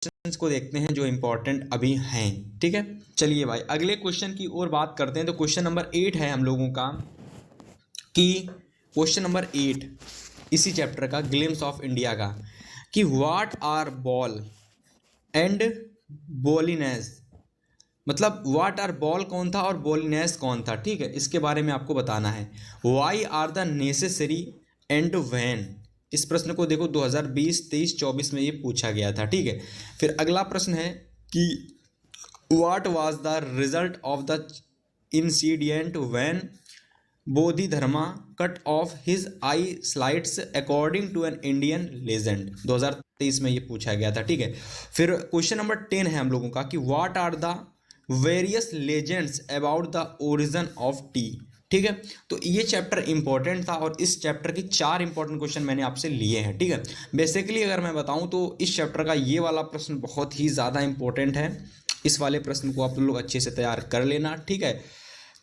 Questions को देखते हैं जो इंपॉर्टेंट अभी हैं, ठीक है। चलिए भाई अगले क्वेश्चन की ओर बात करते हैं। तो क्वेश्चन नंबर 8 है हम लोगों का कि क्वेश्चन नंबर 8 इसी चैप्टर का, ग्लिम्स ऑफ इंडिया का, कि व्हाट आर बॉल एंड बोलिनेस, मतलब व्हाट आर बॉल कौन था और बोलिनेस कौन था, ठीक है, इसके बारे में आपको बताना है। Why are the necessary and when, इस प्रश्न को देखो 2020, 23, 24 में ये पूछा गया था, ठीक है। फिर अगला प्रश्न है कि what was the result of the incident when Bodhidharma cut off his eyelids according to an Indian legend, 2023 में ये पूछा गया था, ठीक है। फिर क्वेश्चन नंबर 10 है हम लोगों का कि what are the various legends about the origin of tea, ठीक है। तो ये चैप्टर इंपॉर्टेंट था और इस चैप्टर की 4 इंपॉर्टेंट क्वेश्चन मैंने आपसे लिए हैं, ठीक है। बेसिकली अगर मैं बताऊं तो इस चैप्टर का ये वाला प्रश्न बहुत ही ज़्यादा इंपॉर्टेंट है। इस वाले प्रश्न को आप लोग अच्छे से तैयार कर लेना, ठीक है।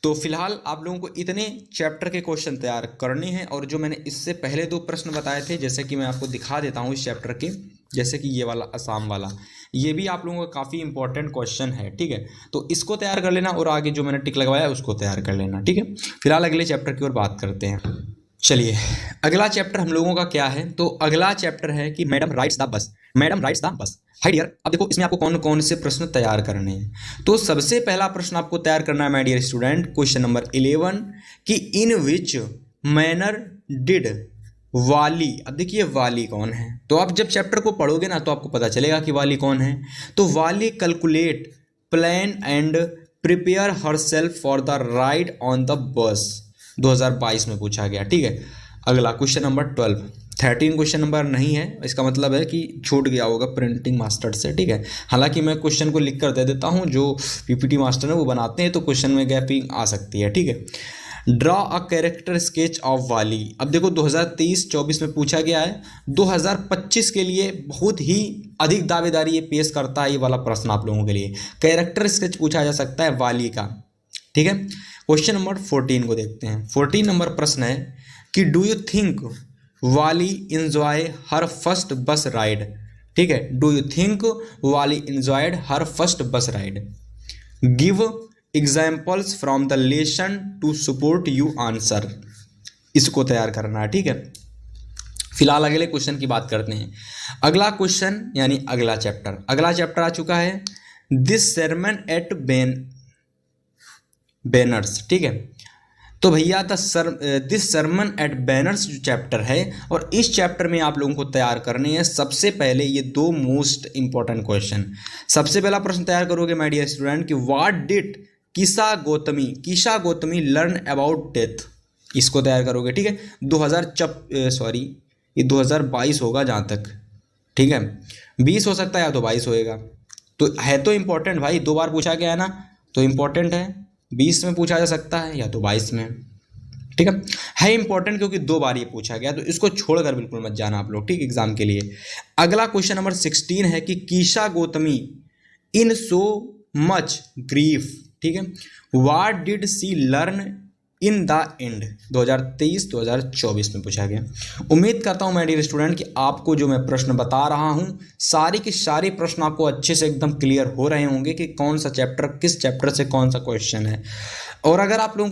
तो फिलहाल आप लोगों को इतने चैप्टर के क्वेश्चन तैयार करने हैं, और जो मैंने इससे पहले 2 प्रश्न बताए थे, जैसे कि मैं आपको दिखा देता हूँ इस चैप्टर के, जैसे कि ये वाला असम वाला, ये भी आप लोगों का काफ़ी इंपॉर्टेंट क्वेश्चन है, ठीक है। तो इसको तैयार कर लेना और आगे जो मैंने टिक लगवाया उसको तैयार कर लेना, ठीक है। फिलहाल अगले चैप्टर की ओर बात करते हैं। चलिए अगला चैप्टर हम लोगों का क्या है, तो अगला चैप्टर है कि madam rides the bus, madam rides the bus. Hi dear, अब देखो इसमें आपको कौन कौन से प्रश्न तैयार करने हैं। तो सबसे पहला प्रश्न आपको तैयार करना है my dear student, question number 11 कि इन विच मैनर डिड वाली, अब देखिए वाली कौन है, तो आप जब चैप्टर को पढ़ोगे ना तो आपको पता चलेगा कि वाली कौन है। तो वाली calculate plan and prepare herself for the ride on the bus, 2022 में पूछा गया, ठीक है। अगला क्वेश्चन नंबर 12, 13 क्वेश्चन नंबर नहीं है, इसका मतलब है कि छूट गया होगा प्रिंटिंग मास्टर से, ठीक है। हालांकि मैं क्वेश्चन को लिख कर दे देता हूं, जो पीपीटी मास्टर है वो बनाते हैं तो क्वेश्चन में गैपिंग आ सकती है, ठीक है। Draw a character sketch of वाली, अब देखो 2023-24 में पूछा गया है, 2025 के लिए बहुत ही अधिक दावेदारी ये पेश करता है ये वाला प्रश्न आप लोगों के लिए। कैरेक्टर स्केच पूछा जा सकता है वाली का, ठीक है। क्वेश्चन नंबर 14 को देखते हैं। 14 नंबर प्रश्न है कि do you think Valli enjoy her first bus ride, ठीक है। Do you think Valli enjoyed her first bus ride, give examples from the lesson to support you answer, इसको तैयार करना है, ठीक है। फिलहाल अगले क्वेश्चन की बात करते हैं। अगला क्वेश्चन यानी अगला चैप्टर आ चुका है, दिस sermon एट बैनर्स, ठीक है। तो भैया दिस sermon एट बैनर्स जो चैप्टर है, और इस चैप्टर में आप लोगों को तैयार करने हैं सबसे पहले ये 2 मोस्ट इंपॉर्टेंट क्वेश्चन। सबसे पहला प्रश्न तैयार करोगे माय डियर स्टूडेंट कि what did Kisa Gotami learn about death, इसको तैयार करोगे, ठीक है। 2022 होगा जहाँ तक, ठीक है। 20 हो सकता है या तो 22 होएगा, तो है तो इम्पोर्टेंट भाई, 2 बार पूछा गया है ना, तो इम्पोर्टेंट है। 20 में पूछा जा सकता है या तो 22 में, ठीक है इंपॉर्टेंट, क्योंकि 2 बार ये पूछा गया, तो इसको छोड़कर बिल्कुल मत जाना आप लोग, ठीक, एग्जाम के लिए। अगला क्वेश्चन नंबर 16 है कि Kisa Gotami in so much grief, ठीक है, what did she learn in the end, 2023-2024 में पूछा गया। उम्मीद करता हूँ माय डियर स्टूडेंट कि आपको जो मैं प्रश्न बता रहा हूँ सारे के सारे प्रश्न आपको अच्छे से एकदम क्लियर हो रहे होंगे कि कौन सा चैप्टर किस चैप्टर से कौन सा क्वेश्चन है। और अगर आप लोगों